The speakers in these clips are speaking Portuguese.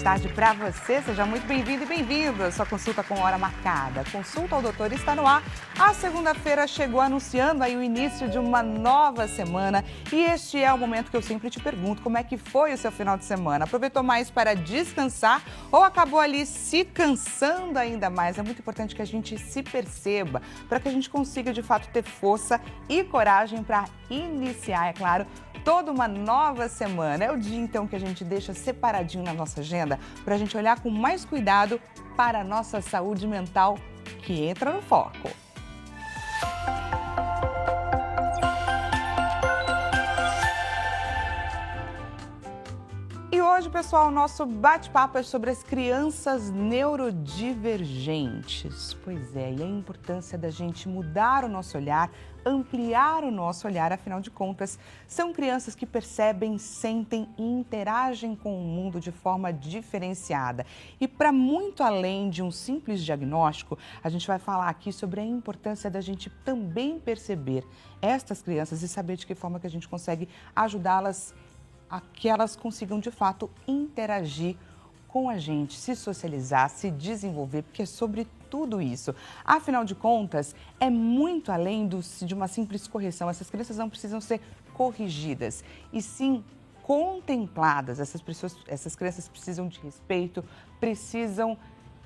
tarde para você. Seja muito bem-vindo e bem-vinda. Sua consulta com hora marcada. Consulta ao doutor está no ar. A segunda-feira chegou anunciando aí o início de uma nova semana. E este é o momento que eu sempre te pergunto, como é que foi o seu final de semana? Aproveitou mais para descansar ou acabou ali se cansando ainda mais? É muito importante que a gente se perceba para que a gente consiga, de fato, ter força e coragem para iniciar, é claro, toda uma nova semana. É o dia, então, que a gente deixa separadinho na nossa agenda para a gente olhar com mais cuidado para a nossa saúde mental, que entra no foco. E hoje, pessoal, o nosso bate-papo é sobre as crianças neurodivergentes. Pois é, e a importância da gente mudar o nosso olhar, ampliar o nosso olhar, afinal de contas, são crianças que percebem, sentem e interagem com o mundo de forma diferenciada. E para muito além de um simples diagnóstico, a gente vai falar aqui sobre a importância da gente também perceber estas crianças e saber de que forma que a gente consegue ajudá-las a que elas consigam, de fato, interagir com a gente, se socializar, se desenvolver, porque é sobre tudo isso. Afinal de contas, é muito além de uma simples correção. Essas crianças não precisam ser corrigidas, e sim contempladas. Essas crianças precisam de respeito, precisam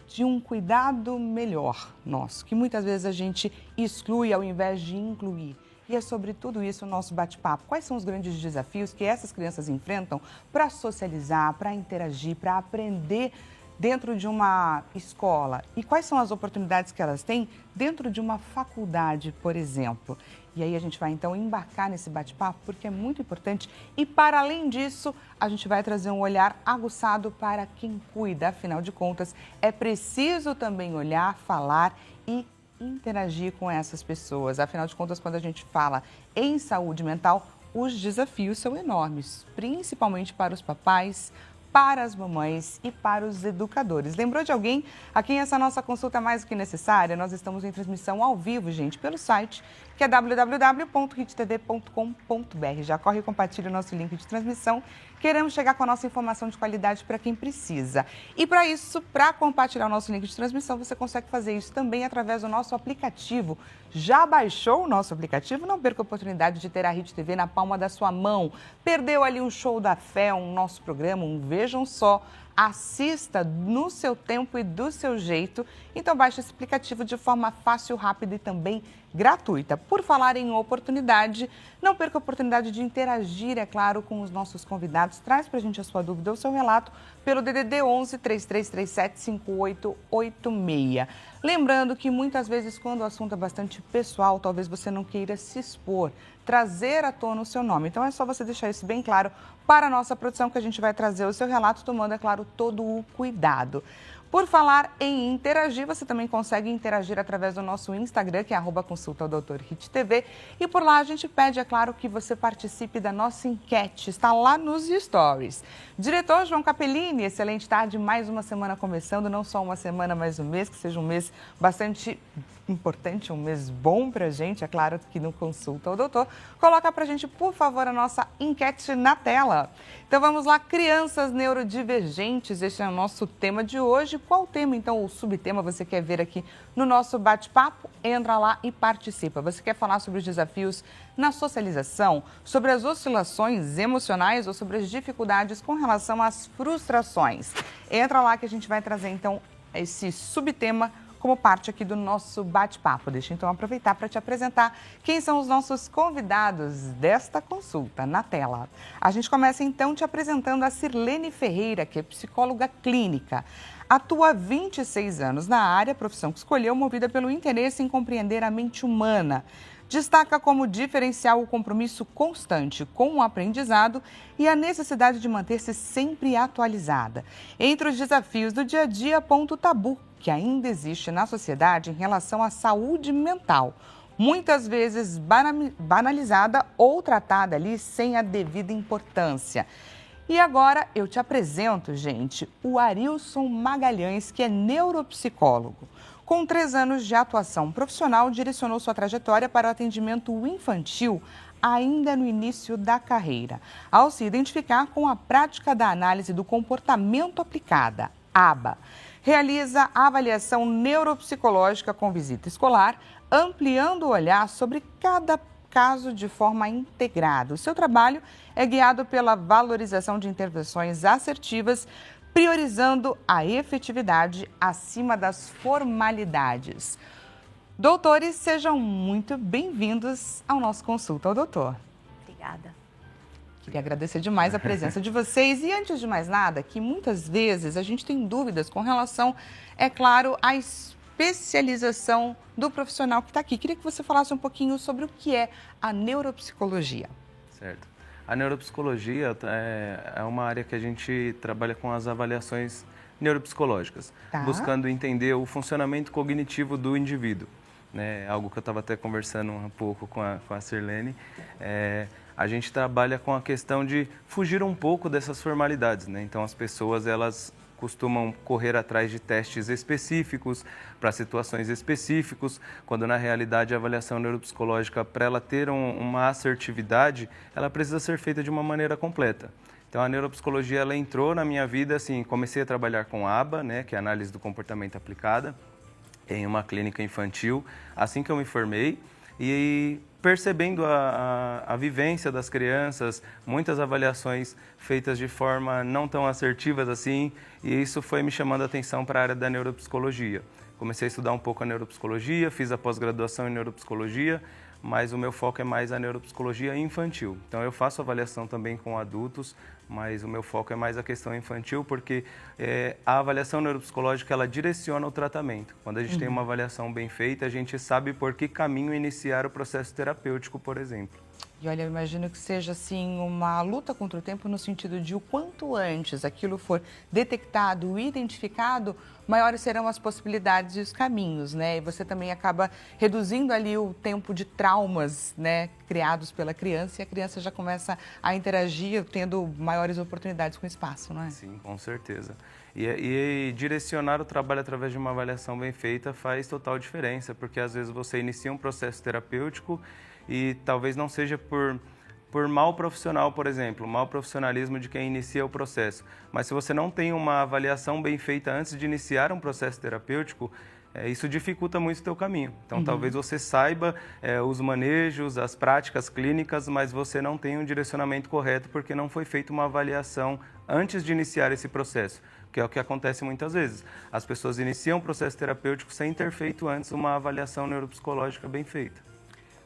de um cuidado melhor nosso, que muitas vezes a gente exclui ao invés de incluir. E é sobre tudo isso o nosso bate-papo. Quais são os grandes desafios que essas crianças enfrentam para socializar, para interagir, para aprender dentro de uma escola? E quais são as oportunidades que elas têm dentro de uma faculdade, por exemplo? E aí a gente vai então embarcar nesse bate-papo porque é muito importante. E para além disso, a gente vai trazer um olhar aguçado para quem cuida. Afinal de contas, é preciso também olhar, falar e interagir com essas pessoas. Afinal de contas, quando a gente fala em saúde mental, os desafios são enormes, principalmente para os papais, para as mamães e para os educadores. Lembrou de alguém a quem essa nossa consulta é mais do que necessária? Nós estamos em transmissão ao vivo, gente, pelo site, que é www.hittv.com.br. Já corre e compartilha o nosso link de transmissão. Queremos chegar com a nossa informação de qualidade para quem precisa. E para isso, para compartilhar o nosso link de transmissão, você consegue fazer isso também através do nosso aplicativo. Já baixou o nosso aplicativo? Não perca a oportunidade de ter a Hit TV na palma da sua mão. Perdeu ali um show da fé, um nosso programa, um Vejam Só. Assista no seu tempo e do seu jeito. Então baixe esse aplicativo de forma fácil, rápida e também gratuita. Por falar em oportunidade, não perca a oportunidade de interagir, é claro, com os nossos convidados. Traz pra gente a sua dúvida ou seu relato pelo DDD 11 3337 5886. Lembrando que muitas vezes, quando o assunto é bastante pessoal, talvez você não queira se expor, trazer à tona o seu nome. Então é só você deixar isso bem claro para a nossa produção, que a gente vai trazer o seu relato, tomando, é claro, todo o cuidado. Por falar em interagir, você também consegue interagir através do nosso Instagram, que é @consultaodoutorhittv. E por lá a gente pede, é claro, que você participe da nossa enquete. Está lá nos stories. Diretor João Capellini, excelente tarde. Mais uma semana começando, não só uma semana, mas um mês, que seja um mês bastante importante, um mês bom pra gente, é claro, que no Consulta ao Doutor. Coloca pra gente, por favor, a nossa enquete na tela. Então vamos lá, crianças neurodivergentes, este é o nosso tema de hoje. Qual tema, então, o subtema você quer ver aqui no nosso bate-papo? Entra lá e participa. Você quer falar sobre os desafios na socialização, sobre as oscilações emocionais ou sobre as dificuldades com relação às frustrações? Entra lá que a gente vai trazer, então, esse subtema como parte aqui do nosso bate-papo. Deixa então aproveitar para te apresentar quem são os nossos convidados desta consulta na tela. A gente começa então te apresentando a Sirlene Ferreira, que é psicóloga clínica. Atua há 26 anos na área, profissão que escolheu movida pelo interesse em compreender a mente humana. Destaca como diferencial o compromisso constante com o aprendizado e a necessidade de manter-se sempre atualizada. Entre os desafios do dia a dia, aponta o tabu que ainda existe na sociedade em relação à saúde mental, muitas vezes banalizada ou tratada ali sem a devida importância. E agora eu te apresento, gente, o Arilson Magalhães, que é neuropsicólogo. Com 3 anos de atuação profissional, direcionou sua trajetória para o atendimento infantil ainda no início da carreira, ao se identificar com a prática da análise do comportamento aplicada, ABA. Realiza a avaliação neuropsicológica com visita escolar, ampliando o olhar sobre cada caso de forma integrada. O seu trabalho é guiado pela valorização de intervenções assertivas, priorizando a efetividade acima das formalidades. Doutores, sejam muito bem-vindos ao nosso Consulta ao Doutor. Obrigada. Queria agradecer demais a presença de vocês e, antes de mais nada, que muitas vezes a gente tem dúvidas com relação, é claro, à especialização do profissional que está aqui. Queria que você falasse um pouquinho sobre o que é a neuropsicologia. Certo. A neuropsicologia é uma área que a gente trabalha com as avaliações neuropsicológicas, buscando entender o funcionamento cognitivo do indivíduo. Né? Algo que eu estava até conversando um pouco com a Sirlene. A gente trabalha com a questão de fugir um pouco dessas formalidades, né? Então, as pessoas, elas costumam correr atrás de testes específicos para situações específicas, quando na realidade a avaliação neuropsicológica, para ela ter uma assertividade, ela precisa ser feita de uma maneira completa. Então, a neuropsicologia, ela entrou na minha vida, assim, comecei a trabalhar com ABA, né, que é a análise do comportamento aplicada, em uma clínica infantil, assim que eu me formei, e percebendo a vivência das crianças, muitas avaliações feitas de forma não tão assertivas assim, e isso foi me chamando a atenção para a área da neuropsicologia. Comecei a estudar um pouco a neuropsicologia, fiz a pós-graduação em neuropsicologia, mas o meu foco é mais a neuropsicologia infantil. Então, eu faço avaliação também com adultos, mas o meu foco é mais a questão infantil, porque a avaliação neuropsicológica, ela direciona o tratamento. Quando a gente tem uma avaliação bem feita, a gente sabe por que caminho iniciar o processo terapêutico, por exemplo. E olha, eu imagino que seja assim uma luta contra o tempo no sentido de o quanto antes aquilo for detectado e identificado, maiores serão as possibilidades e os caminhos, né? E você também acaba reduzindo ali o tempo de traumas, né, criados pela criança, e a criança já começa a interagir, tendo maiores oportunidades com o espaço, não é? Sim, com certeza. E direcionar o trabalho através de uma avaliação bem feita faz total diferença, porque às vezes você inicia um processo terapêutico e talvez não seja por mau profissional, por exemplo, mau profissionalismo de quem inicia o processo. Mas se você não tem uma avaliação bem feita antes de iniciar um processo terapêutico, isso dificulta muito o teu caminho. Então, talvez você saiba os manejos, as práticas clínicas, mas você não tem um direcionamento correto porque não foi feita uma avaliação antes de iniciar esse processo, que é o que acontece muitas vezes. As pessoas iniciam o processo terapêutico sem ter feito antes uma avaliação neuropsicológica bem feita.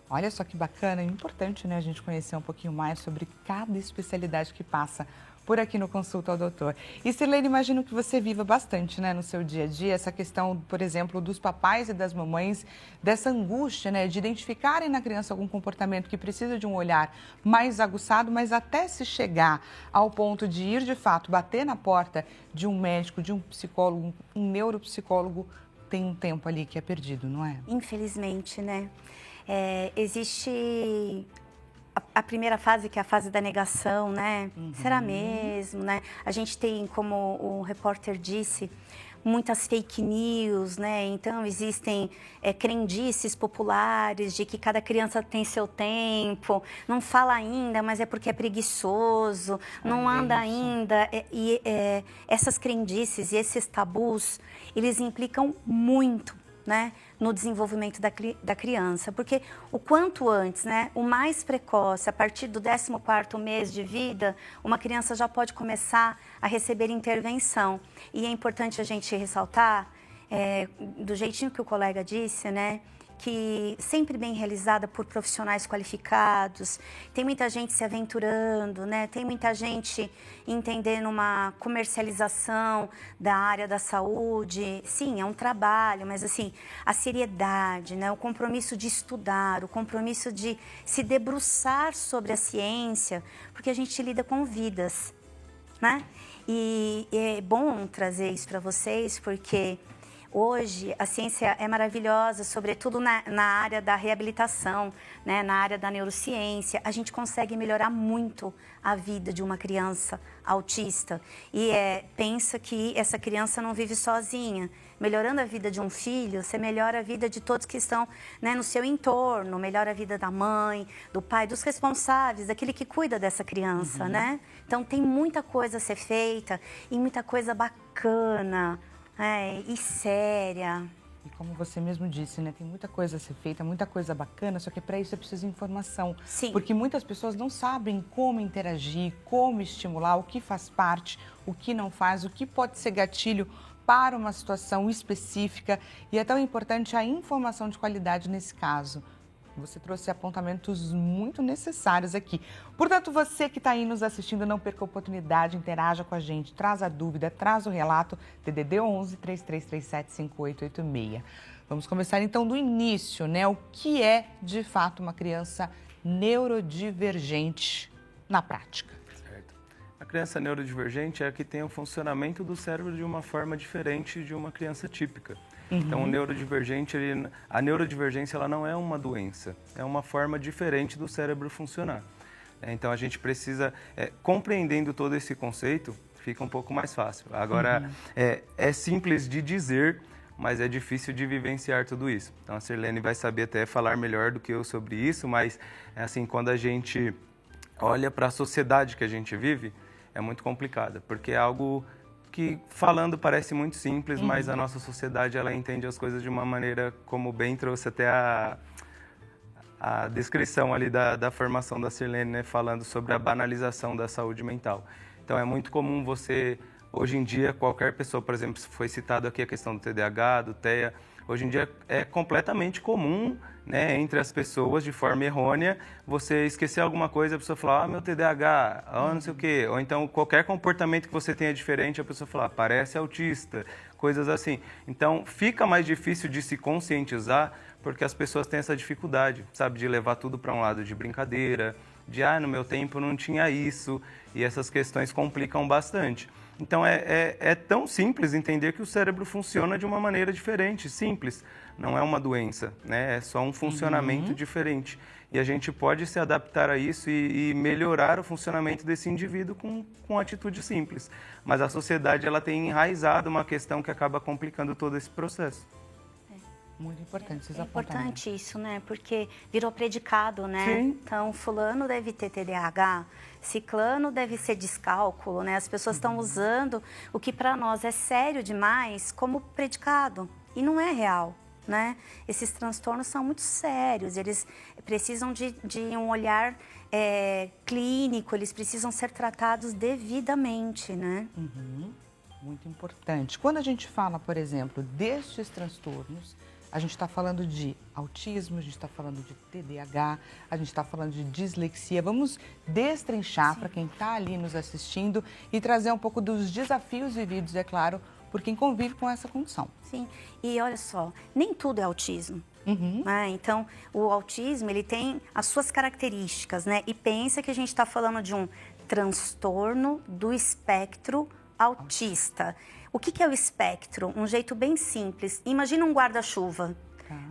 Olha só que bacana, é importante, né, a gente conhecer um pouquinho mais sobre cada especialidade que passa por aqui no Consulta ao Doutor. E, Sirlene, imagino que você viva bastante, né, no seu dia a dia, essa questão, por exemplo, dos papais e das mamães, dessa angústia, né, de identificarem na criança algum comportamento que precisa de um olhar mais aguçado, mas até se chegar ao ponto de ir, de fato, bater na porta de um médico, de um psicólogo, um neuropsicólogo, tem um tempo ali que é perdido, não é? Infelizmente, né? Existe a primeira fase, que é a fase da negação, né? Será mesmo, né? A gente tem, como o repórter disse, muitas fake news, né? Então, existem crendices populares de que cada criança tem seu tempo, não fala ainda, mas é porque é preguiçoso, não anda ainda. Essas crendices e esses tabus, eles implicam muito, né, no desenvolvimento da criança, porque o quanto antes, né, o mais precoce, a partir do 14º mês de vida, uma criança já pode começar a receber intervenção. E é importante a gente ressaltar, do jeitinho que o colega disse, né, que sempre bem realizada por profissionais qualificados, tem muita gente se aventurando, né? Tem muita gente entendendo uma comercialização da área da saúde. Sim, é um trabalho, mas assim, a seriedade, né? O compromisso de estudar, o compromisso de se debruçar sobre a ciência, porque a gente lida com vidas, né? E é bom trazer isso para vocês, porque Hoje, a ciência é maravilhosa, sobretudo na área da reabilitação, né? Na área da neurociência. A gente consegue melhorar muito a vida de uma criança autista. E pensa que essa criança não vive sozinha. Melhorando a vida de um filho, você melhora a vida de todos que estão, né, no seu entorno, melhora a vida da mãe, do pai, dos responsáveis, daquele que cuida dessa criança, né? Então, tem muita coisa a ser feita e muita coisa bacana, e séria. E como você mesmo disse, né, tem muita coisa a ser feita, muita coisa bacana, só que para isso é preciso informação. Sim. Porque muitas pessoas não sabem como interagir, como estimular, o que faz parte, o que não faz, o que pode ser gatilho para uma situação específica. E é tão importante a informação de qualidade nesse caso. Você trouxe apontamentos muito necessários aqui. Portanto, você que está aí nos assistindo, não perca a oportunidade, interaja com a gente, traz a dúvida, traz o relato, DDD 11 3337 5886. Vamos começar então do início, né? O que é, de fato, uma criança neurodivergente na prática? Certo. A criança neurodivergente é a que tem o funcionamento do cérebro de uma forma diferente de uma criança típica. Então, o neurodivergente, a neurodivergência ela não é uma doença, é uma forma diferente do cérebro funcionar. Então, a gente precisa, compreendendo todo esse conceito, fica um pouco mais fácil. Agora, é simples de dizer, mas é difícil de vivenciar tudo isso. Então, a Sirlene vai saber até falar melhor do que eu sobre isso, mas, assim, quando a gente olha para a sociedade que a gente vive, é muito complicada, porque é algo que falando parece muito simples, mas a nossa sociedade ela entende as coisas de uma maneira, como bem trouxe até a descrição ali da formação da Sirlene, né, falando sobre a banalização da saúde mental. Então é muito comum você, hoje em dia, qualquer pessoa, por exemplo, foi citado aqui a questão do TDAH, do TEA, hoje em dia é completamente comum, né, entre as pessoas, de forma errônea, você esquecer alguma coisa, a pessoa falar, meu TDAH, não sei o quê. Ou então, qualquer comportamento que você tenha diferente, a pessoa falar, parece autista, coisas assim. Então, fica mais difícil de se conscientizar, porque as pessoas têm essa dificuldade, sabe, de levar tudo para um lado de brincadeira, de, no meu tempo não tinha isso, e essas questões complicam bastante. Então, é tão simples entender que o cérebro funciona de uma maneira diferente, simples. Não é uma doença, né? É só um funcionamento diferente. E a gente pode se adaptar a isso e melhorar o funcionamento desse indivíduo com atitudes simples. Mas a sociedade ela tem enraizado uma questão que acaba complicando todo esse processo. Muito importante esses É apontamentos. importante isso, né? Porque virou predicado, né? Sim. Então, fulano deve ter TDAH, ciclano deve ser descálculo, né? As pessoas estão usando o que para nós é sério demais como predicado. E não é real, né? Esses transtornos são muito sérios, eles precisam de um olhar clínico, eles precisam ser tratados devidamente, né? Muito importante. Quando a gente fala, por exemplo, destes transtornos, a gente está falando de autismo, a gente está falando de TDAH, a gente está falando de dislexia. Vamos destrinchar para quem está ali nos assistindo e trazer um pouco dos desafios vividos, é claro, por quem convive com essa condição. Sim, e olha só, nem tudo é autismo. Né? Então, o autismo, ele tem as suas características, né? E pensa que a gente está falando de um transtorno do espectro autista. O que é o espectro? Um jeito bem simples. Imagina um guarda-chuva.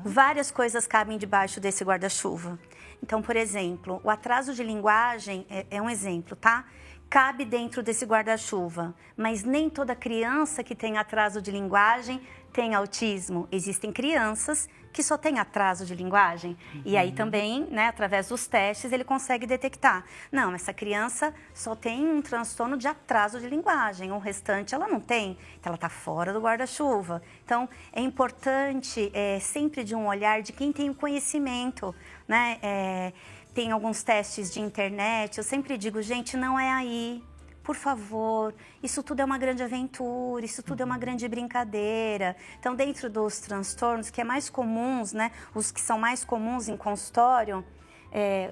Várias coisas cabem debaixo desse guarda-chuva. Então, por exemplo, o atraso de linguagem é um exemplo, tá? Cabe dentro desse guarda-chuva, mas nem toda criança que tem atraso de linguagem tem autismo. Existem crianças que só têm atraso de linguagem. E aí também, né, através dos testes, ele consegue detectar. Não, essa criança só tem um transtorno de atraso de linguagem, o restante ela não tem. Então, ela está fora do guarda-chuva. Então, é importante sempre de um olhar de quem tem o conhecimento, né? Tem alguns testes de internet, eu sempre digo, gente, não é aí. Por favor, isso tudo é uma grande aventura, isso tudo é uma grande brincadeira. Então, dentro dos transtornos que é mais comuns, né, os que são mais comuns em consultório,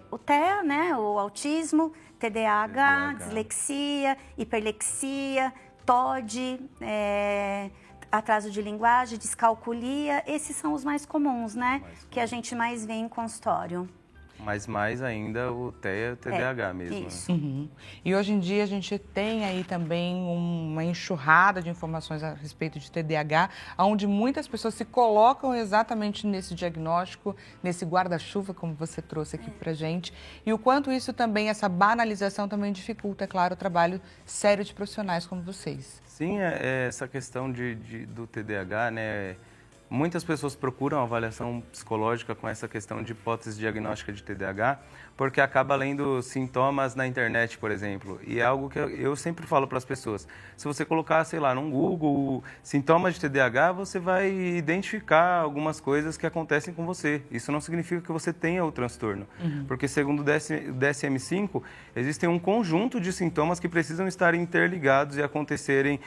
o TEA, né, o autismo, TDAH, dislexia, hiperlexia, TOD, atraso de linguagem, descalculia, esses são os mais comuns, né, que a gente mais vê em consultório. Mas mais ainda o TEA e o TDAH mesmo. Isso. Né? Uhum. E hoje em dia a gente tem aí também uma enxurrada de informações a respeito de TDAH, onde muitas pessoas se colocam exatamente nesse diagnóstico, nesse guarda-chuva, como você trouxe aqui pra gente, e o quanto isso também, essa banalização também dificulta, é claro, o trabalho sério de profissionais como vocês. Sim, essa questão do TDAH, né? Muitas pessoas procuram avaliação psicológica com essa questão de hipótese diagnóstica de TDAH, porque acaba lendo sintomas na internet, por exemplo. E é algo que eu sempre falo para as pessoas. Se você colocar, sei lá, no Google, sintomas de TDAH, você vai identificar algumas coisas que acontecem com você. Isso não significa que você tenha o transtorno. Porque, segundo o DSM-5, existem um conjunto de sintomas que precisam estar interligados e acontecerem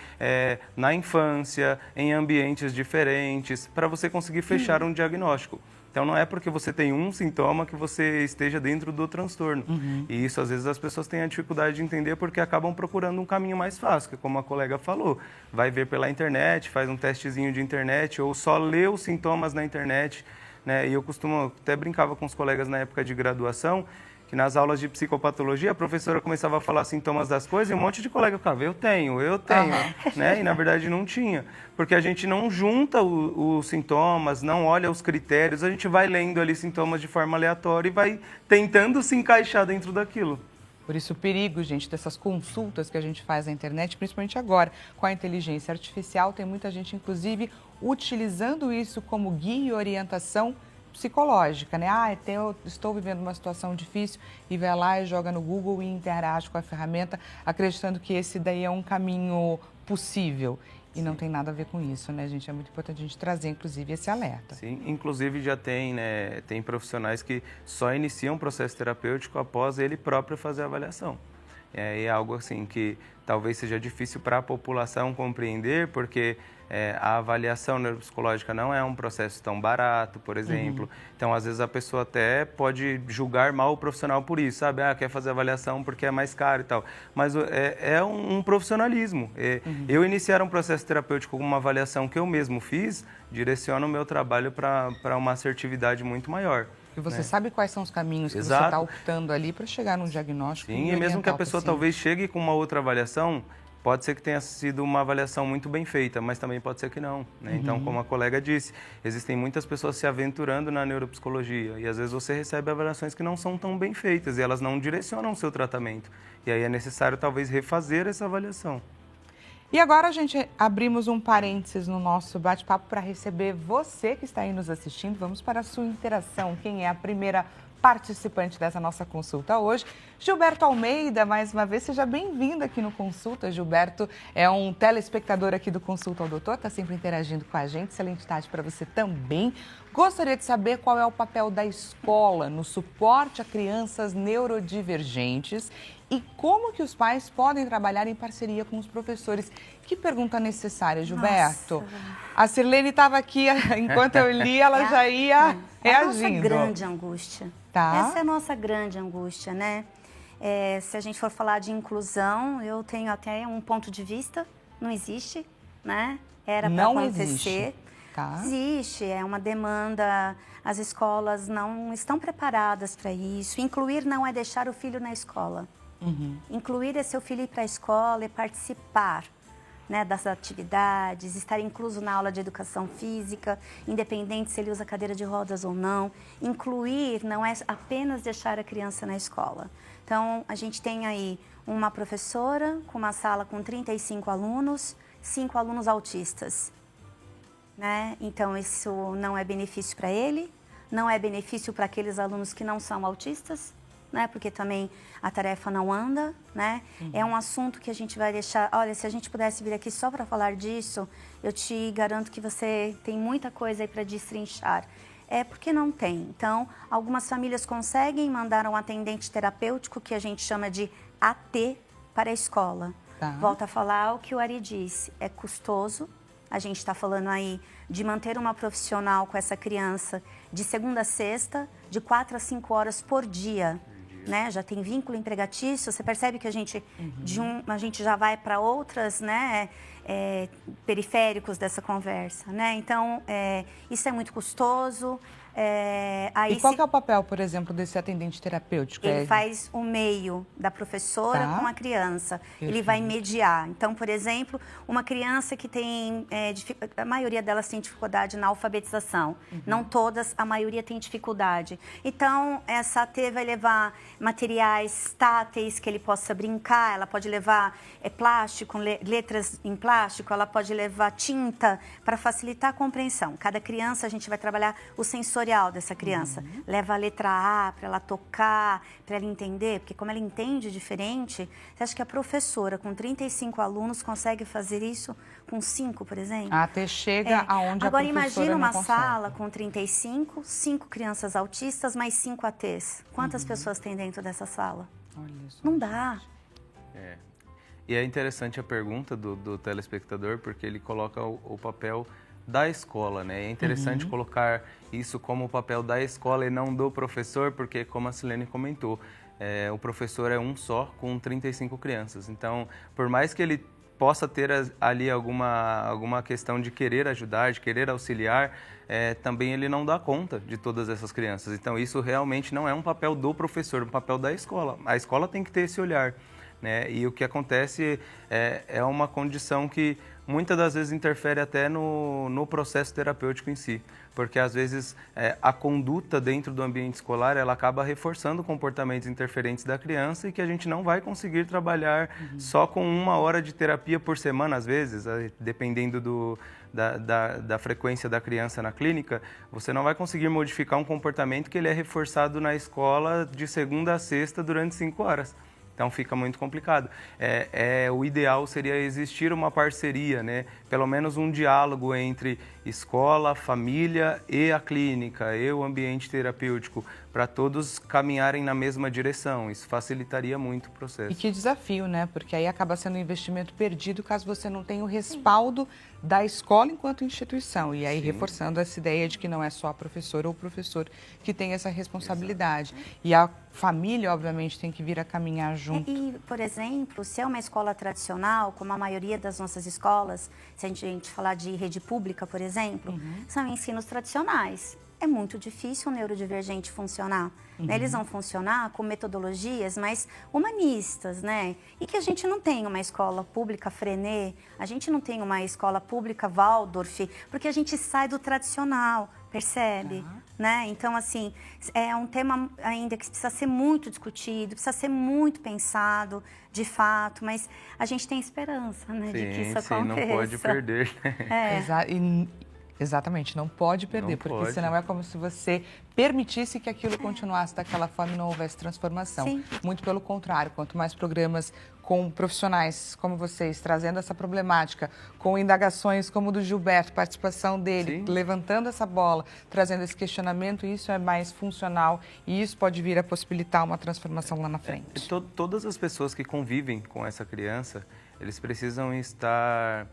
na infância, em ambientes diferentes, para você conseguir fechar um diagnóstico. Então, não é porque você tem um sintoma que você esteja dentro do transtorno. E isso, às vezes, as pessoas têm a dificuldade de entender porque acabam procurando um caminho mais fácil, que como a colega falou, vai ver pela internet, faz um testezinho de internet ou só lê os sintomas na internet. Né? E eu até brincava com os colegas na época de graduação, que nas aulas de psicopatologia a professora começava a falar sintomas das coisas e um monte de colega ficava, eu tenho, né? E na verdade não tinha, porque a gente não junta os sintomas, não olha os critérios, a gente vai lendo ali sintomas de forma aleatória e vai tentando se encaixar dentro daquilo. Por isso o perigo, gente, dessas consultas que a gente faz na internet, principalmente agora com a inteligência artificial, tem muita gente, inclusive, utilizando isso como guia e orientação psicológica, né? Eu estou vivendo uma situação difícil e vai lá e joga no Google e interage com a ferramenta, acreditando que esse daí é um caminho possível. E não tem nada a ver com isso, né, gente? É muito importante a gente trazer, inclusive, esse alerta. Sim, inclusive já tem, né, tem profissionais que só iniciam um processo terapêutico após ele próprio fazer a avaliação. É algo assim que talvez seja difícil para a população compreender, porque a avaliação neuropsicológica não é um processo tão barato, por exemplo. Então, às vezes, a pessoa até pode julgar mal o profissional por isso, sabe? Quer fazer avaliação porque é mais caro e tal. Mas é um profissionalismo. Eu iniciar um processo terapêutico com uma avaliação que eu mesmo fiz, direciono o meu trabalho para uma assertividade muito maior. E você sabe quais são os caminhos que Exato. você está optando ali para chegar num diagnóstico. Sim, e mesmo que a pessoa talvez chegue com uma outra avaliação, pode ser que tenha sido uma avaliação muito bem feita, mas também pode ser que não. Né? Então, como a colega disse, existem muitas pessoas se aventurando na neuropsicologia e às vezes você recebe avaliações que não são tão bem feitas e elas não direcionam o seu tratamento. E aí é necessário talvez refazer essa avaliação. E agora, gente, abrimos um parênteses no nosso bate-papo para receber você que está aí nos assistindo. Vamos para a sua interação. Quem é a primeira participante dessa nossa consulta hoje? Gilberto Almeida, mais uma vez, seja bem-vindo aqui no Consulta. Gilberto é um telespectador aqui do Consulta ao Doutor, está sempre interagindo com a gente. Excelente tarde para você também. Gostaria de saber qual é o papel da escola no suporte a crianças neurodivergentes e como que os pais podem trabalhar em parceria com os professores. Que pergunta necessária, Gilberto. Nossa. A Sirlene estava aqui, enquanto eu li, ela já ia reagindo. É a nossa grande angústia. Tá. Essa é a nossa grande angústia, né? Se a gente for falar de inclusão, eu tenho até um ponto de vista, não existe, né? Era para acontecer. Existe. Tá. Existe, é uma demanda, as escolas não estão preparadas para isso. Incluir não é deixar o filho na escola. Incluir é seu filho ir para a escola e participar, né, das atividades, estar incluso na aula de educação física, independente se ele usa cadeira de rodas ou não. Incluir não é apenas deixar a criança na escola. Então, a gente tem aí uma professora com uma sala com 35 alunos, 5 alunos autistas. Né? Então, isso não é benefício para ele, não é benefício para aqueles alunos que não são autistas, né? Porque também a tarefa não anda, né? É um assunto que a gente vai deixar... Olha, se a gente pudesse vir aqui só para falar disso, eu te garanto que você tem muita coisa aí para destrinchar. É porque não tem. Então, algumas famílias conseguem mandar um atendente terapêutico, que a gente chama de AT, para a escola. Tá. Volto a falar o que o Ari disse, é custoso. A gente está falando aí de manter uma profissional com essa criança de segunda a sexta, de 4 a 5 horas por dia. Né? Já tem vínculo empregatício, você percebe que a gente, a gente já vai para outras, né, periféricos dessa conversa. Né? Então, isso é muito custoso, E qual que é o papel, por exemplo, desse atendente terapêutico? Ele faz o meio da professora com a criança. Ele vai mediar. Então, por exemplo, uma criança que tem... a maioria delas tem dificuldade na alfabetização. Não todas, a maioria tem dificuldade. Então, essa AT vai levar materiais táteis que ele possa brincar. Ela pode levar plástico, letras em plástico. Ela pode levar tinta para facilitar a compreensão. Cada criança, a gente vai trabalhar o sensorial dessa criança. Leva a letra A para ela tocar, para ela entender, porque como ela entende diferente, você acha que a professora com 35 alunos consegue fazer isso com 5, por exemplo? Até chega aonde Agora, a professora imagina uma não sala com 35, 5 crianças autistas, mais 5 ATs. Quantas pessoas tem dentro dessa sala? Olha isso. Não dá. E é interessante a pergunta do telespectador, porque ele coloca o papel da escola, né? É interessante colocar isso como o papel da escola e não do professor, porque, como a Silene comentou, o professor é um só com 35 crianças. Então, por mais que ele possa ter ali alguma questão de querer ajudar, de querer auxiliar, também ele não dá conta de todas essas crianças. Então, isso realmente não é um papel do professor, é um papel da escola. A escola tem que ter esse olhar, né? E o que acontece é uma condição que muitas das vezes interfere até no processo terapêutico em si, porque às vezes a conduta dentro do ambiente escolar ela acaba reforçando comportamentos interferentes da criança e que a gente não vai conseguir trabalhar só com 1 hora de terapia por semana, às vezes, dependendo da frequência da criança na clínica, você não vai conseguir modificar um comportamento que ele é reforçado na escola de segunda a sexta durante 5 horas. Então fica muito complicado. O ideal seria existir uma parceria, né? Pelo menos um diálogo entre escola, família e a clínica, e o ambiente terapêutico, para todos caminharem na mesma direção. Isso facilitaria muito o processo. E que desafio, né? Porque aí acaba sendo um investimento perdido caso você não tenha o respaldo da escola enquanto instituição. E aí reforçando essa ideia de que não é só a professora ou o professor que tem essa responsabilidade. Exato. E a família, obviamente, tem que vir a caminhar junto. E, por exemplo, se é uma escola tradicional, como a maioria das nossas escolas, se a gente falar de rede pública, por exemplo, são ensinos tradicionais. É muito difícil o neurodivergente funcionar. Né? Eles vão funcionar com metodologias mais humanistas, né? E que a gente não tem uma escola pública Frenet, a gente não tem uma escola pública Waldorf, porque a gente sai do tradicional, percebe? Né? Então, assim, é um tema ainda que precisa ser muito discutido, precisa ser muito pensado, de fato, mas a gente tem esperança, né, de que isso aconteça. Não pode perder. Exatamente, não pode perder, porque senão é como se você permitisse que aquilo continuasse daquela forma e não houvesse transformação. Sim. Muito pelo contrário, quanto mais programas com profissionais como vocês, trazendo essa problemática, com indagações como o do Gilberto, participação dele, levantando essa bola, trazendo esse questionamento, isso é mais funcional e isso pode vir a possibilitar uma transformação lá na frente. Todas as pessoas que convivem com essa criança, eles precisam estar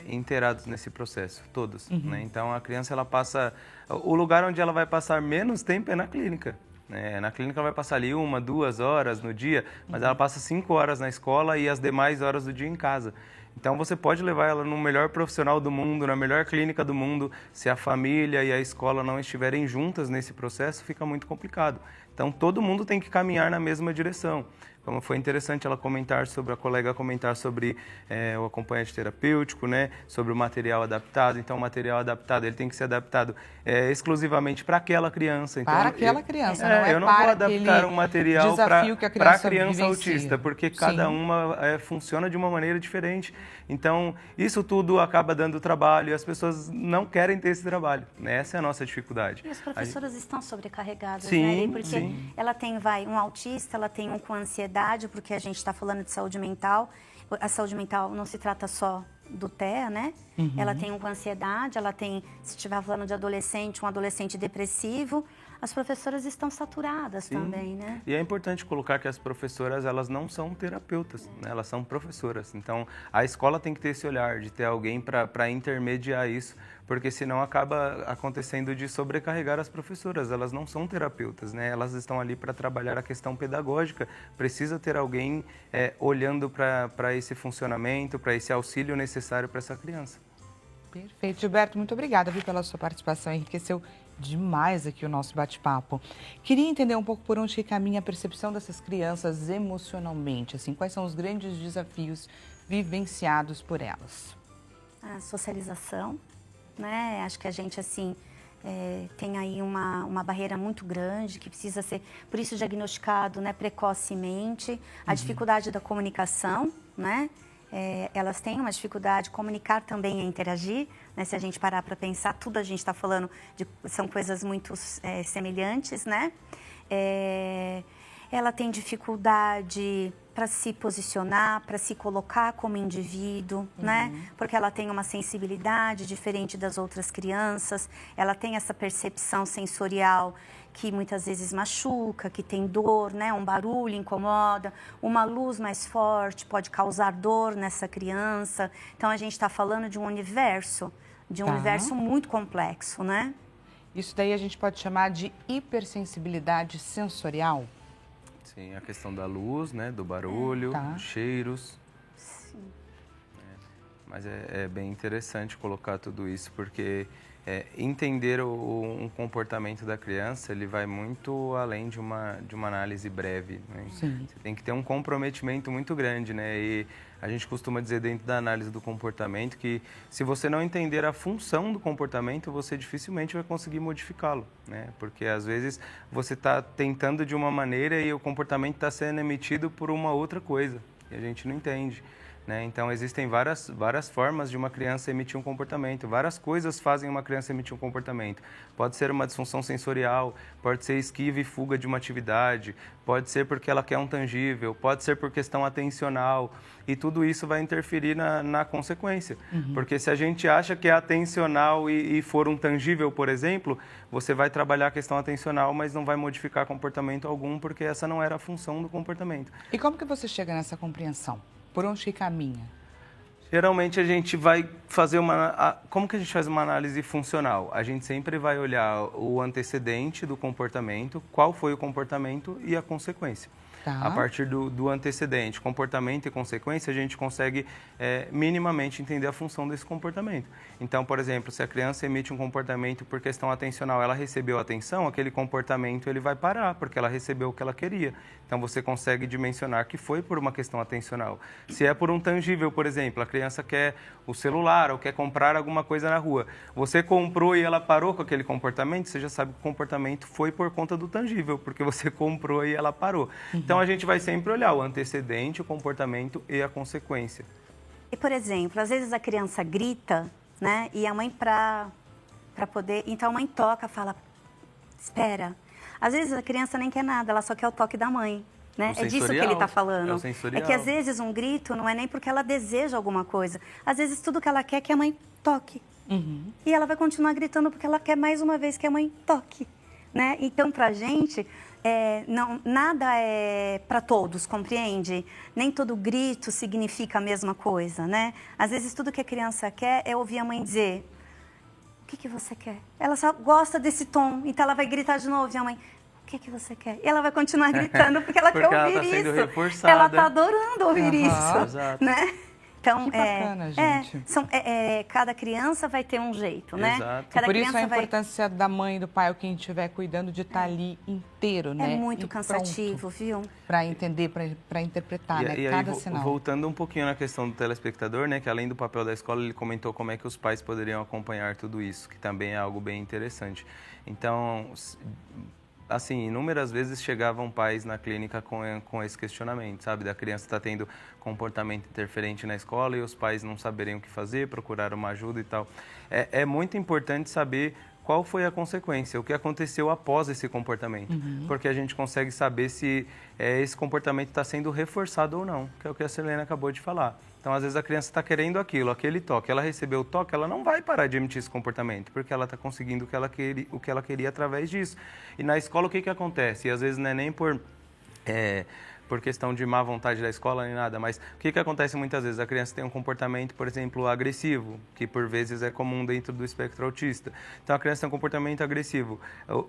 inteirados nesse processo, todos. Né? Então, a criança, ela passa... O lugar onde ela vai passar menos tempo é na clínica. Né? Na clínica, ela vai passar ali 1, 2 horas no dia, mas ela passa 5 horas na escola e as demais horas do dia em casa. Então, você pode levar ela no melhor profissional do mundo, na melhor clínica do mundo, se a família e a escola não estiverem juntas nesse processo, fica muito complicado. Então, todo mundo tem que caminhar na mesma direção. Como foi interessante ela comentar sobre, a colega comentar sobre o acompanhante terapêutico, né? Sobre o material adaptado. Então, o material adaptado ele tem que ser adaptado exclusivamente para aquela criança. Então, para aquela criança, não é eu não para vou adaptar um material para a criança autista, porque cada uma funciona de uma maneira diferente. Então, isso tudo acaba dando trabalho e as pessoas não querem ter esse trabalho. Né? Essa é a nossa dificuldade. E as professoras estão sobrecarregadas, sim, né? Porque ela tem, um autista, ela tem um com ansiedade, porque a gente está falando de saúde mental. A saúde mental não se trata só do TEA, né? Ela tem um com ansiedade, ela tem, se estiver falando de adolescente, um adolescente depressivo. As professoras estão saturadas também, né? E é importante colocar que as professoras, elas não são terapeutas, né? Elas são professoras. Então, a escola tem que ter esse olhar de ter alguém para intermediar isso, porque senão acaba acontecendo de sobrecarregar as professoras. Elas não são terapeutas, né? Elas estão ali para trabalhar a questão pedagógica. Precisa ter alguém olhando para esse funcionamento, para esse auxílio necessário para essa criança. Perfeito. Gilberto, muito obrigada pela sua participação, enriqueceu Demais aqui o nosso bate-papo. Queria entender um pouco por onde que caminha a percepção dessas crianças emocionalmente, assim, quais são os grandes desafios vivenciados por elas? A socialização, né? Acho que a gente, assim, tem aí uma barreira muito grande que precisa ser, por isso, diagnosticado, né, precocemente. A dificuldade da comunicação, né? Elas têm uma dificuldade, comunicar também é interagir, né? Se a gente parar para pensar, tudo a gente está falando, são coisas muito semelhantes, né? Ela tem dificuldade para se posicionar, para se colocar como indivíduo, né? Porque ela tem uma sensibilidade diferente das outras crianças, ela tem essa percepção sensorial que muitas vezes machuca, que tem dor, né? Um barulho incomoda, uma luz mais forte pode causar dor nessa criança. Então, a gente está falando de um universo muito complexo, né? Isso daí a gente pode chamar de hipersensibilidade sensorial? Sim, a questão da luz, né, do barulho, dos cheiros. Sim. Mas é bem interessante colocar tudo isso, porque entender um comportamento da criança, ele vai muito além de uma análise breve, né? Sim. Você tem que ter um comprometimento muito grande, né? E a gente costuma dizer dentro da análise do comportamento que se você não entender a função do comportamento, você dificilmente vai conseguir modificá-lo, né? Porque às vezes você está tentando de uma maneira e o comportamento está sendo emitido por uma outra coisa e a gente não entende, né? Então, existem várias formas de uma criança emitir um comportamento. Várias coisas fazem uma criança emitir um comportamento. Pode ser uma disfunção sensorial, pode ser esquiva e fuga de uma atividade, pode ser porque ela quer um tangível, pode ser por questão atencional. E tudo isso vai interferir na consequência. Porque se a gente acha que é atencional e for um tangível, por exemplo, você vai trabalhar a questão atencional, mas não vai modificar comportamento algum, porque essa não era a função do comportamento. E como que você chega nessa compreensão? Por onde que caminha? Geralmente a gente vai fazer como que a gente faz uma análise funcional? A gente sempre vai olhar o antecedente do comportamento, qual foi o comportamento e a consequência. Tá. A partir do antecedente, comportamento e consequência, a gente consegue minimamente entender a função desse comportamento. Então, por exemplo, se a criança emite um comportamento por questão atencional, ela recebeu atenção, aquele comportamento ele vai parar, porque ela recebeu o que ela queria. Então, você consegue dimensionar que foi por uma questão atencional. Se é por um tangível, por exemplo, a criança quer o celular ou quer comprar alguma coisa na rua, você comprou e ela parou com aquele comportamento, você já sabe que o comportamento foi por conta do tangível, porque você comprou e ela parou. Então, a gente vai sempre olhar o antecedente, o comportamento e a consequência. E, por exemplo, às vezes a criança grita, né? E a mãe, para poder... Então, a mãe toca, fala, espera. Às vezes a criança nem quer nada, ela só quer o toque da mãe, né? É disso que ele está falando. É o sensorial. É que, às vezes, um grito não é nem porque ela deseja alguma coisa. Às vezes, tudo que ela quer é que a mãe toque. E ela vai continuar gritando porque ela quer mais uma vez que a mãe toque, né? Então, pra gente... nada é para todos, compreende? Nem todo grito significa a mesma coisa, né? Às vezes tudo que a criança quer é ouvir a mãe dizer: o que você quer? Ela só gosta desse tom, então ela vai gritar de novo e a mãe: o que você quer? E ela vai continuar gritando porque ela quer ouvir ela tá sendo isso. reforçada. Ela tá adorando ouvir isso, exato. né? Então, que bacana, gente. Cada criança vai ter um jeito, né? Exato. Cada Por isso a criança importância da mãe e do pai, ou quem estiver cuidando, de estar ali inteiro, né? É muito cansativo, viu? Para entender, para interpretar, né? Cada sinal. Voltando um pouquinho na questão do telespectador, né? Que além do papel da escola, ele comentou como é que os pais poderiam acompanhar tudo isso, que também é algo bem interessante. Então, assim, inúmeras vezes chegavam pais na clínica com esse questionamento, sabe? Da criança estar tendo comportamento interferente na escola e os pais não saberem o que fazer, procurar uma ajuda e tal. É muito importante saber qual foi a consequência, o que aconteceu após esse comportamento. Porque a gente consegue saber se esse comportamento está sendo reforçado ou não, que é o que a Selena acabou de falar. Então, às vezes, a criança está querendo aquele toque. Ela recebeu o toque, ela não vai parar de emitir esse comportamento, porque ela está conseguindo o que ela queria através disso. E na escola, o que acontece? E, às vezes, não é nem por por questão de má vontade da escola nem nada, mas o que acontece muitas vezes? A criança tem um comportamento, por exemplo, agressivo, que por vezes é comum dentro do espectro autista. Então a criança tem um comportamento agressivo.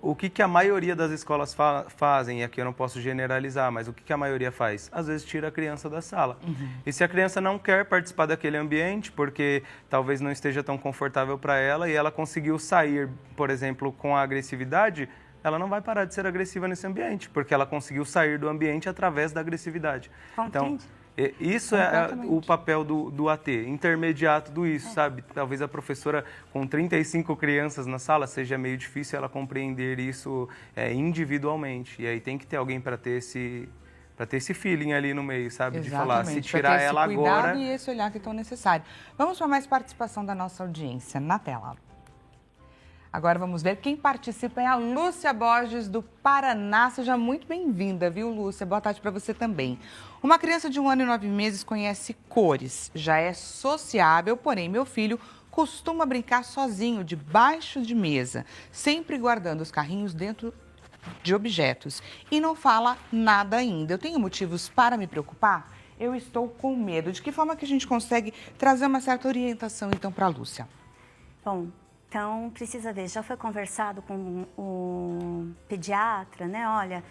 O que a maioria das escolas fazem, e aqui eu não posso generalizar, mas o que a maioria faz? Às vezes tira a criança da sala. E se a criança não quer participar daquele ambiente, porque talvez não esteja tão confortável para ela e ela conseguiu sair, por exemplo, com a agressividade, ela não vai parar de ser agressiva nesse ambiente, porque ela conseguiu sair do ambiente através da agressividade. Então, isso é o papel do AT, intermediar tudo isso, sabe? Talvez a professora com 35 crianças na sala seja meio difícil ela compreender isso individualmente. E aí tem que ter alguém para ter esse feeling ali no meio, sabe? Exatamente. De falar, se tirar ela agora... cuidado e esse olhar que é tão necessário. Vamos para mais participação da nossa audiência na tela. Agora vamos ver quem participa é a Lúcia Borges, do Paraná. Seja muito bem-vinda, viu, Lúcia? Boa tarde para você também. Uma criança de 1 ano e 9 meses conhece cores, já é sociável, porém meu filho costuma brincar sozinho, debaixo de mesa, sempre guardando os carrinhos dentro de objetos e não fala nada ainda. Eu tenho motivos para me preocupar? Eu estou com medo. De que forma que a gente consegue trazer uma certa orientação, então, para a Lúcia? Bom, então precisa ver, já foi conversado com o pediatra, né? Olha,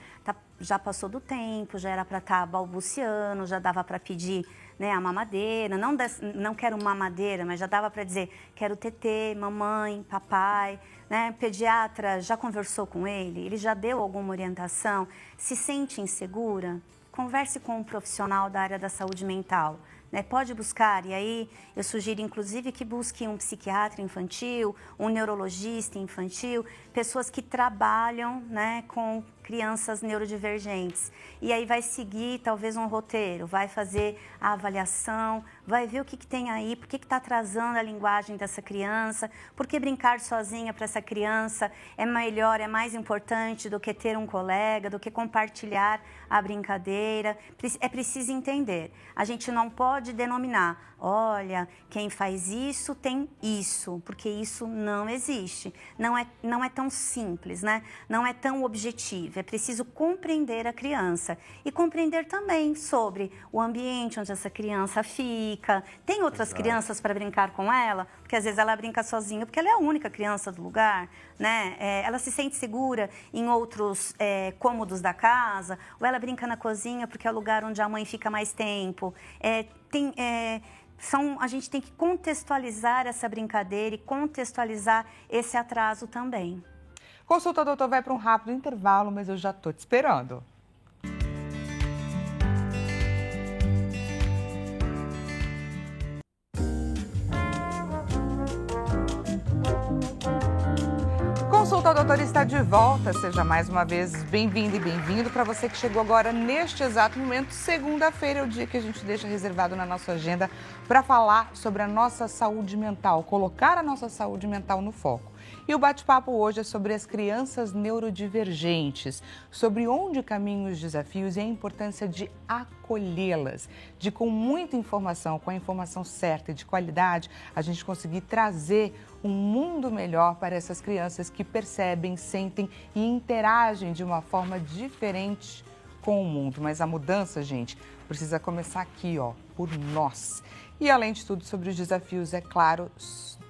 já passou do tempo, já era para estar balbuciando, já dava para pedir, né, a mamadeira. Não quero mamadeira, mas já dava para dizer, quero tetê, mamãe, papai. Né? O pediatra já conversou com ele? Ele já deu alguma orientação? Se sente insegura? Converse com um profissional da área da saúde mental. Né? Pode buscar, e aí eu sugiro inclusive que busque um psiquiatra infantil, um neurologista infantil, pessoas que trabalham, né, com crianças neurodivergentes. E aí vai seguir talvez um roteiro, vai fazer a avaliação, vai ver o que tem aí, por que está atrasando a linguagem dessa criança, por que brincar sozinha para essa criança é melhor, é mais importante do que ter um colega, do que compartilhar a brincadeira. É preciso entender. A gente não pode denominar, olha, quem faz isso tem isso, porque isso não existe. Não é tão simples, né? Não é tão objetivo. É preciso compreender a criança e compreender também sobre o ambiente onde essa criança fica. Tem outras crianças para brincar com ela? Porque às vezes ela brinca sozinha, porque ela é a única criança do lugar, né? Ela se sente segura em outros cômodos da casa, ou ela brinca na cozinha porque é o lugar onde a mãe fica mais tempo. A gente tem que contextualizar essa brincadeira e contextualizar esse atraso também. Consulta, doutor, vai para um rápido intervalo, mas eu já estou te esperando. Consulta, doutor, está de volta. Seja mais uma vez bem-vindo e bem-vindo. Para você que chegou agora neste exato momento, segunda-feira é o dia que a gente deixa reservado na nossa agenda para falar sobre a nossa saúde mental, colocar a nossa saúde mental no foco. E o bate-papo hoje é sobre as crianças neurodivergentes, sobre onde caminham os desafios e a importância de acolhê-las, de com muita informação, com a informação certa e de qualidade, a gente conseguir trazer um mundo melhor para essas crianças que percebem, sentem e interagem de uma forma diferente com o mundo. Mas a mudança, gente, precisa começar aqui, ó, por nós. E além de tudo, sobre os desafios, é claro,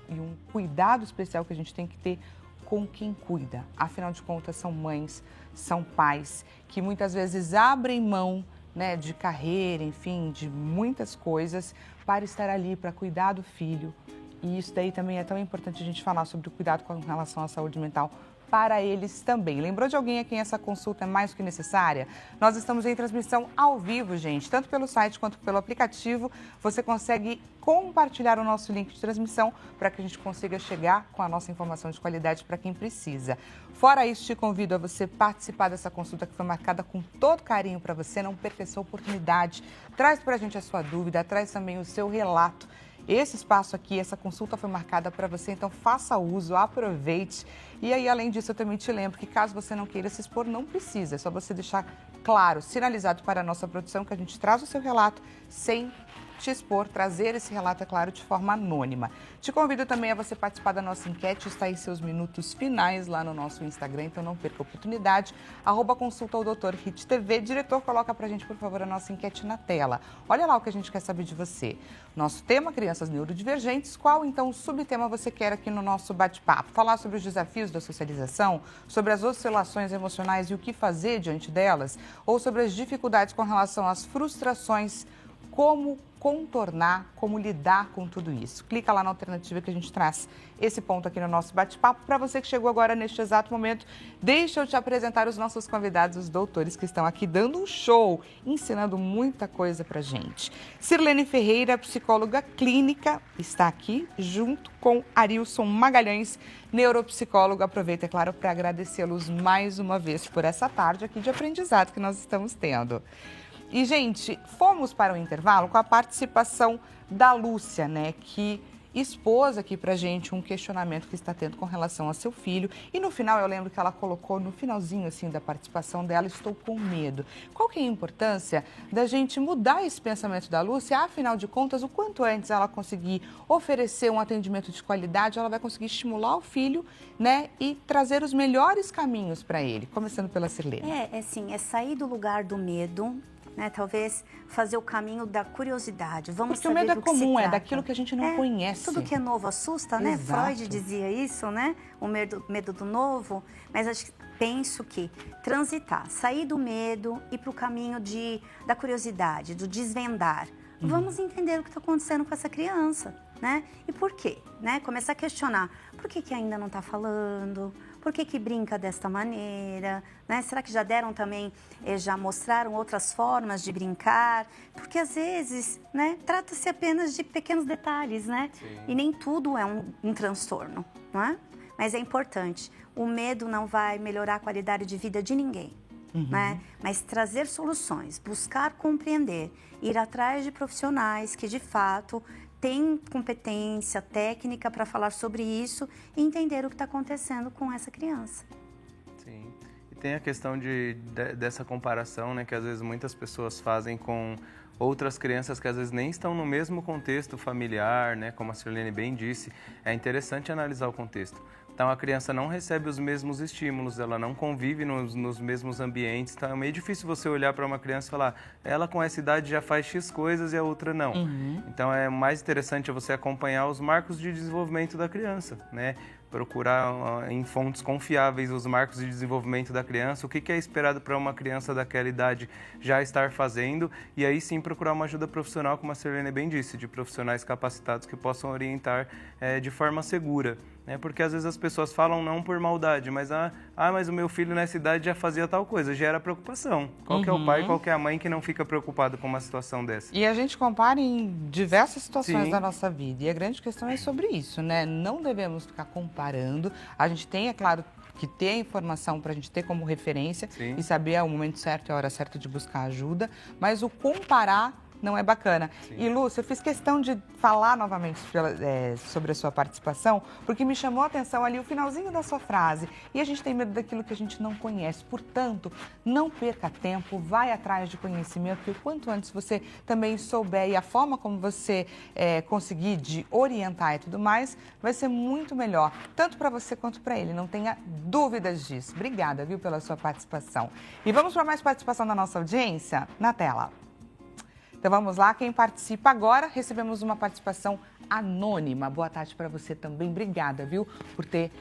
e um cuidado especial que a gente tem que ter com quem cuida. Afinal de contas, são mães, são pais que muitas vezes abrem mão, né, de carreira, enfim, de muitas coisas para estar ali, para cuidar do filho. E isso daí também é tão importante a gente falar sobre o cuidado com relação à saúde mental para eles também. Lembrou de alguém a quem essa consulta é mais do que necessária? Nós estamos em transmissão ao vivo, gente, tanto pelo site quanto pelo aplicativo. Você consegue compartilhar o nosso link de transmissão para que a gente consiga chegar com a nossa informação de qualidade para quem precisa. Fora isso, te convido a você participar dessa consulta que foi marcada com todo carinho para você. Não perca essa oportunidade. Traz para a gente a sua dúvida, traz também o seu relato. Esse espaço aqui, essa consulta foi marcada para você, então faça uso, aproveite. E aí, além disso, eu também te lembro que caso você não queira se expor, não precisa. É só você deixar claro, sinalizado para a nossa produção que a gente traz o seu relato sem te expor, trazer esse relato, é claro, de forma anônima. Te convido também a você participar da nossa enquete, está em seus minutos finais lá no nosso Instagram, então não perca a oportunidade. @consulta o Dr. Hit TV. Diretor, coloca pra gente, por favor, a nossa enquete na tela. Olha lá o que a gente quer saber de você. Nosso tema, crianças neurodivergentes. Qual, então, o subtema você quer aqui no nosso bate-papo? Falar sobre os desafios da socialização, sobre as oscilações emocionais e o que fazer diante delas? Ou sobre as dificuldades com relação às frustrações, como contornar, como lidar com tudo isso. Clica lá na alternativa que a gente traz esse ponto aqui no nosso bate-papo. Para você que chegou agora neste exato momento, deixa eu te apresentar os nossos convidados, os doutores que estão aqui dando um show, ensinando muita coisa pra gente. Sirlene Ferreira, psicóloga clínica, está aqui junto com Arilson Magalhães, neuropsicólogo. Aproveito, é claro, para agradecê-los mais uma vez por essa tarde aqui de aprendizado que nós estamos tendo. E, gente, fomos para o intervalo com a participação da Lúcia, né, que expôs aqui pra gente um questionamento que está tendo com relação ao seu filho. E no final, eu lembro que ela colocou no finalzinho, assim, da participação dela, estou com medo. Qual que é a importância da gente mudar esse pensamento da Lúcia? Afinal de contas, o quanto antes ela conseguir oferecer um atendimento de qualidade, ela vai conseguir estimular o filho, né, e trazer os melhores caminhos para ele. Começando pela Sirlene. É sair do lugar do medo, né? Talvez fazer o caminho da curiosidade. Vamos Porque o medo é comum, é daquilo que a gente não conhece. Tudo que é novo assusta, né? Exato. Freud dizia isso, né? O medo do novo. Mas penso que transitar, sair do medo e para o caminho da curiosidade, do desvendar. Vamos entender o que está acontecendo com essa criança, né? E por quê? Né? Começar a questionar. Por que ainda não está falando? Por que brinca desta maneira? Né? Será que já deram também, já mostraram outras formas de brincar? Porque às vezes, né, trata-se apenas de pequenos detalhes, né? Sim. E nem tudo é um transtorno, não é? Mas é importante. O medo não vai melhorar a qualidade de vida de ninguém. Né? Mas trazer soluções, buscar compreender, ir atrás de profissionais que de fato têm competência técnica para falar sobre isso e entender o que está acontecendo com essa criança. Sim, e tem a questão dessa comparação, né, que às vezes muitas pessoas fazem com outras crianças que às vezes nem estão no mesmo contexto familiar, né, como a Sirlene bem disse. É interessante analisar o contexto. Então, a criança não recebe os mesmos estímulos, ela não convive nos mesmos ambientes. Então, é meio difícil você olhar para uma criança e falar, ela com essa idade já faz X coisas e a outra não. Então, é mais interessante você acompanhar os marcos de desenvolvimento da criança, né? Procurar em fontes confiáveis os marcos de desenvolvimento da criança, o que é esperado para uma criança daquela idade já estar fazendo, e aí sim procurar uma ajuda profissional, como a Sirlene bem disse, de profissionais capacitados que possam orientar de forma segura. Né? Porque às vezes as pessoas falam não por maldade, mas mas o meu filho nessa idade já fazia tal coisa, gera preocupação. Qual que é o pai, qual que é a mãe que não fica preocupado com uma situação dessa? E a gente compara em diversas situações da nossa vida, e a grande questão é sobre isso, né? Não devemos ficar comparando. A gente tem, é claro, que ter a informação para a gente ter como referência e saber o momento certo e a hora certa de buscar ajuda, mas o comparar não é bacana. Sim. E, Lúcia, eu fiz questão de falar novamente sobre a sua participação, porque me chamou a atenção ali o finalzinho da sua frase. E a gente tem medo daquilo que a gente não conhece. Portanto, não perca tempo, vai atrás de conhecimento, e o quanto antes você também souber e a forma como você conseguir de orientar e tudo mais, vai ser muito melhor, tanto para você quanto para ele. Não tenha dúvidas disso. Obrigada, viu, pela sua participação. E vamos para mais participação da nossa audiência na tela. Então vamos lá, quem participa agora, recebemos uma participação anônima. Boa tarde para você também, obrigada, viu, por ter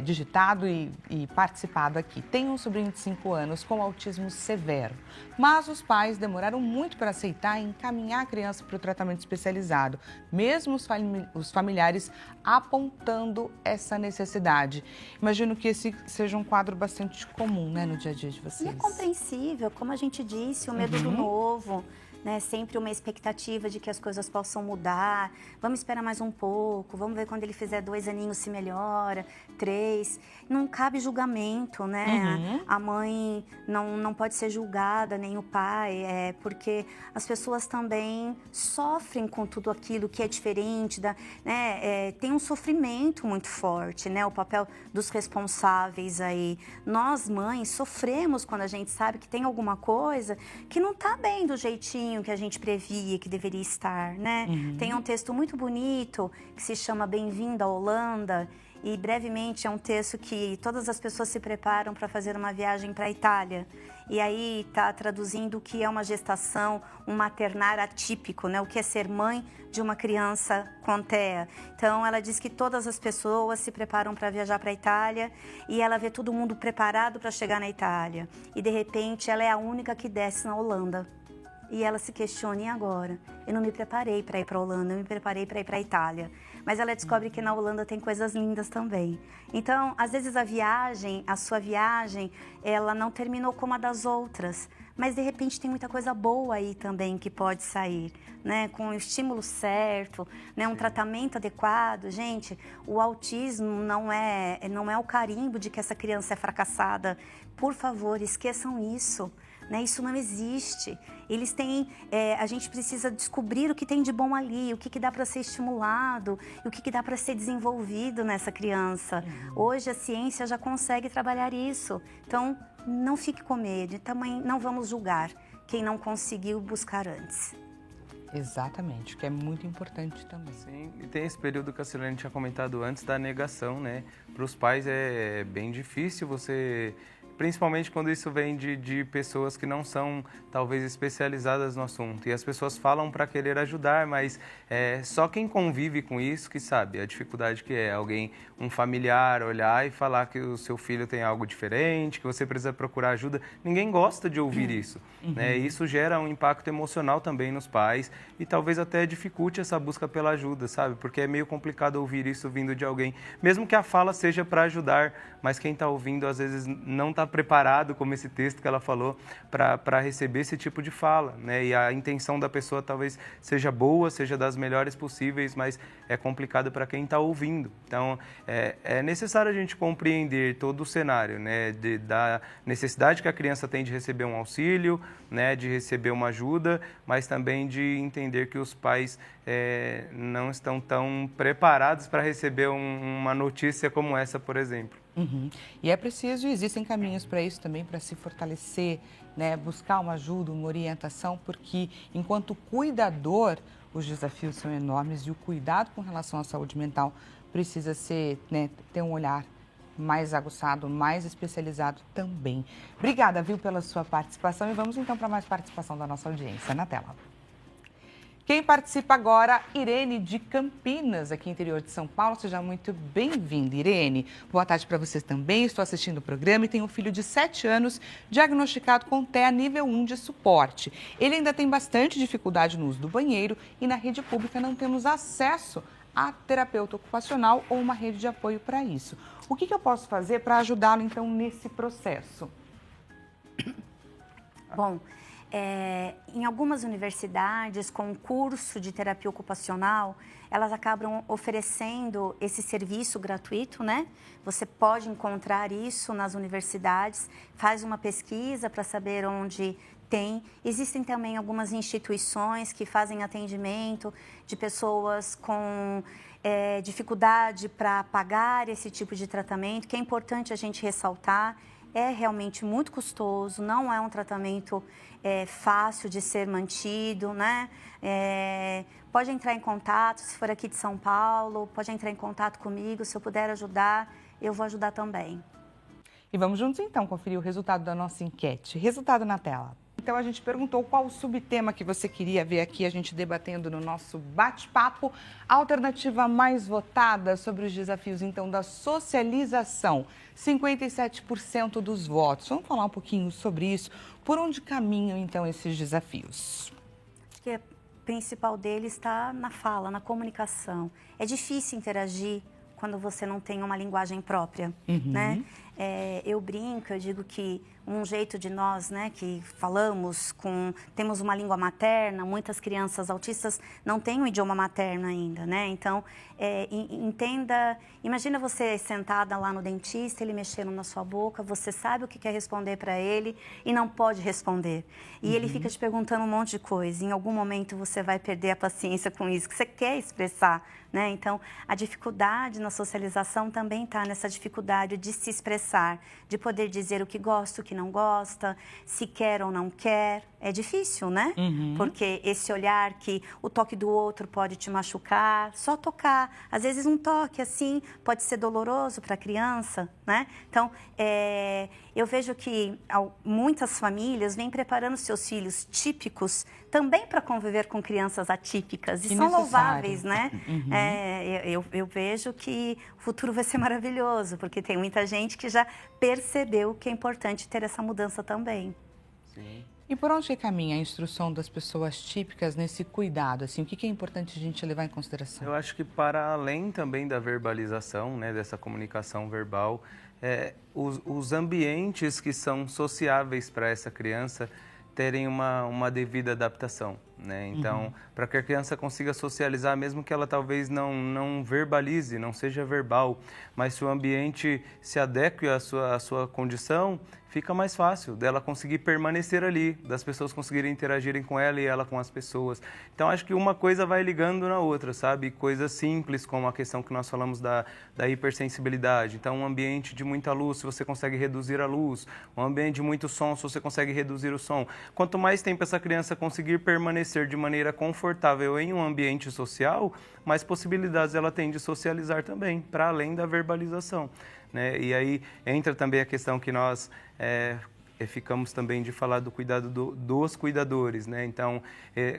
digitado e participado aqui. Tenho um sobrinho de 5 anos com autismo severo, mas os pais demoraram muito para aceitar e encaminhar a criança para o tratamento especializado, mesmo os familiares apontando essa necessidade. Imagino que esse seja um quadro bastante comum, né, no dia a dia de vocês. E é compreensível, como a gente disse, o medo do novo, né? Sempre uma expectativa de que as coisas possam mudar. Vamos esperar mais um pouco, vamos ver quando ele fizer 2 aninhos se melhora, 3. Não cabe julgamento, né? A mãe não pode ser julgada, nem o pai, porque as pessoas também sofrem com tudo aquilo que é diferente, né? Tem um sofrimento muito forte, né? O papel dos responsáveis aí. Nós, mães, sofremos quando a gente sabe que tem alguma coisa que não está bem do jeitinho que a gente previa que deveria estar, né? Tem um texto muito bonito que se chama Bem-vindo à Holanda, e brevemente é um texto que todas as pessoas se preparam para fazer uma viagem para a Itália. E aí está traduzindo o que é uma gestação, um maternar atípico, né? O que é ser mãe de uma criança com TEA. Então ela diz que todas as pessoas se preparam para viajar para a Itália e ela vê todo mundo preparado para chegar na Itália. E de repente ela é a única que desce na Holanda. E ela se questiona, e agora? Eu não me preparei para ir para a Holanda, eu me preparei para ir para a Itália. Mas ela descobre que na Holanda tem coisas lindas também. Então, às vezes a sua viagem, ela não terminou como a das outras. Mas, de repente, tem muita coisa boa aí também que pode sair, né? Com o estímulo certo, né? Um tratamento adequado. Gente, o autismo não é o carimbo de que essa criança é fracassada. Por favor, esqueçam isso. Né? Isso não existe. Eles têm, a gente precisa descobrir o que tem de bom ali, o que dá para ser estimulado, o que dá para ser desenvolvido nessa criança. Hoje a ciência já consegue trabalhar isso. Então, não fique com medo. Também não vamos julgar quem não conseguiu buscar antes. Exatamente, que é muito importante também. Sim, e tem esse período que a Silene tinha comentado antes da negação, né? Para os pais é bem difícil você... Principalmente quando isso vem de pessoas que não são, talvez, especializadas no assunto. E as pessoas falam para querer ajudar, mas só quem convive com isso que sabe a dificuldade que é alguém, um familiar, olhar e falar que o seu filho tem algo diferente, que você precisa procurar ajuda. Ninguém gosta de ouvir isso. Né? Isso gera um impacto emocional também nos pais e talvez até dificulte essa busca pela ajuda, sabe? Porque é meio complicado ouvir isso vindo de alguém. Mesmo que a fala seja para ajudar, mas quem está ouvindo às vezes não está preparado, como esse texto que ela falou, para receber esse tipo de fala, né? E a intenção da pessoa talvez seja boa, seja das melhores possíveis, mas é complicado para quem está ouvindo. Então, é necessário a gente compreender todo o cenário, né? Da necessidade que a criança tem de receber um auxílio, né? De receber uma ajuda, mas também de entender que os pais não estão tão preparados para receber uma notícia como essa, por exemplo. E é preciso, existem caminhos para isso também, para se fortalecer, né? Buscar uma ajuda, uma orientação, porque enquanto cuidador, os desafios são enormes e o cuidado com relação à saúde mental precisa ser, né, ter um olhar mais aguçado, mais especializado também. Obrigada, viu, pela sua participação e vamos então para mais participação da nossa audiência na tela. Quem participa agora, Irene de Campinas, aqui no interior de São Paulo. Seja muito bem-vinda, Irene. Boa tarde para vocês também. Estou assistindo o programa e tenho um filho de 7 anos diagnosticado com TEA nível 1 de suporte. Ele ainda tem bastante dificuldade no uso do banheiro e na rede pública não temos acesso a terapeuta ocupacional ou uma rede de apoio para isso. O que eu posso fazer para ajudá-lo, então, nesse processo? Bom, em algumas universidades, com curso de terapia ocupacional, elas acabam oferecendo esse serviço gratuito, né? Você pode encontrar isso nas universidades, faz uma pesquisa para saber onde tem. Existem também algumas instituições que fazem atendimento de pessoas com dificuldade para pagar esse tipo de tratamento, que é importante a gente ressaltar. É realmente muito custoso, não é um tratamento fácil de ser mantido, né? Pode entrar em contato, se for aqui de São Paulo, pode entrar em contato comigo, se eu puder ajudar, eu vou ajudar também. E vamos juntos então conferir o resultado da nossa enquete. Resultado na tela. Então a gente perguntou qual o subtema que você queria ver aqui, a gente debatendo no nosso bate-papo. A alternativa mais votada sobre os desafios, então, da socialização. 57% dos votos. Vamos falar um pouquinho sobre isso. Por onde caminham, então, esses desafios? Acho que o principal deles está na fala, na comunicação. É difícil interagir quando você não tem uma linguagem própria, né? eu brinco, eu digo que um jeito de nós, né, que falamos, temos uma língua materna, muitas crianças autistas não têm um idioma materno ainda, né? Então, entenda, imagina você sentada lá no dentista, ele mexendo na sua boca, você sabe o que quer responder para ele e não pode responder. E ele fica te perguntando um monte de coisa. Em algum momento você vai perder a paciência com isso que você quer expressar, né? Então, a dificuldade na socialização também está nessa dificuldade de se expressar, de poder dizer o que gosta, o que não gosta, se quer ou não quer. É difícil, né? Porque esse olhar que o toque do outro pode te machucar, só tocar. Às vezes um toque assim pode ser doloroso para a criança, né? Então, eu vejo que muitas famílias vêm preparando seus filhos típicos também para conviver com crianças atípicas. E são louváveis, né? Eu vejo que o futuro vai ser maravilhoso, porque tem muita gente que já percebeu que é importante ter essa mudança também. Sim. E por onde caminha a instrução das pessoas típicas nesse cuidado? Assim, o que é importante a gente levar em consideração? Eu acho que para além também da verbalização, né, dessa comunicação verbal, os ambientes que são sociáveis para essa criança terem uma devida adaptação, né? Então, para que a criança consiga socializar, mesmo que ela talvez não verbalize, não seja verbal, mas se o ambiente se adeque à sua condição, fica mais fácil dela conseguir permanecer ali, das pessoas conseguirem interagirem com ela e ela com as pessoas. Então, acho que uma coisa vai ligando na outra, sabe? Coisas simples, como a questão que nós falamos da hipersensibilidade. Então, um ambiente de muita luz, se você consegue reduzir a luz. Um ambiente de muito som, se você consegue reduzir o som. Quanto mais tempo essa criança conseguir permanecer de maneira confortável em um ambiente social, mais possibilidades ela tem de socializar também, para além da verbalização, né? E aí entra também a questão que nós ficamos também de falar do cuidado dos cuidadores, né? Então,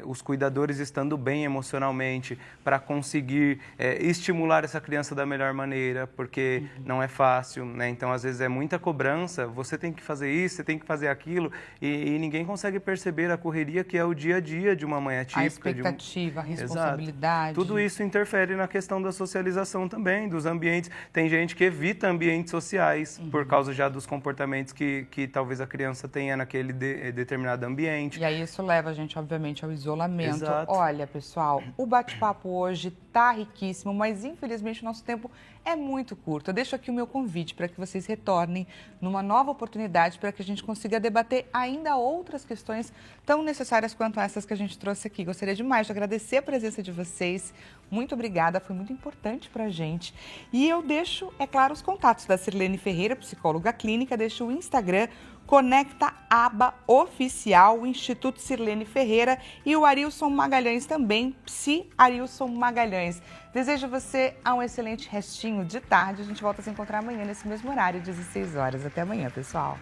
os cuidadores estando bem emocionalmente para conseguir estimular essa criança da melhor maneira, porque não é fácil, né? Então, às vezes é muita cobrança, você tem que fazer isso, você tem que fazer aquilo, e ninguém consegue perceber a correria que é o dia a dia de uma mãe atípica. A expectativa, a responsabilidade. Exato. Tudo isso interfere na questão da socialização também, dos ambientes. Tem gente que evita ambientes sociais por causa já dos comportamentos que talvez a criança tenha naquele determinado ambiente. E aí isso leva a gente, obviamente, ao isolamento. Exato. Olha, pessoal, o bate-papo hoje tá riquíssimo, mas infelizmente o nosso tempo é muito curto. Eu deixo aqui o meu convite para que vocês retornem numa nova oportunidade para que a gente consiga debater ainda outras questões tão necessárias quanto essas que a gente trouxe aqui. Gostaria demais de agradecer a presença de vocês. Muito obrigada, foi muito importante para a gente. E eu deixo, é claro, os contatos da Sirlene Ferreira, psicóloga clínica, deixo o Instagram, Conecta Aba Oficial, o Instituto Sirlene Ferreira, e o Arilson Magalhães também, Psi Arilson Magalhães. Desejo a você um excelente restinho de tarde. A gente volta a se encontrar amanhã nesse mesmo horário, 16 horas. Até amanhã, pessoal.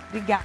Obrigada.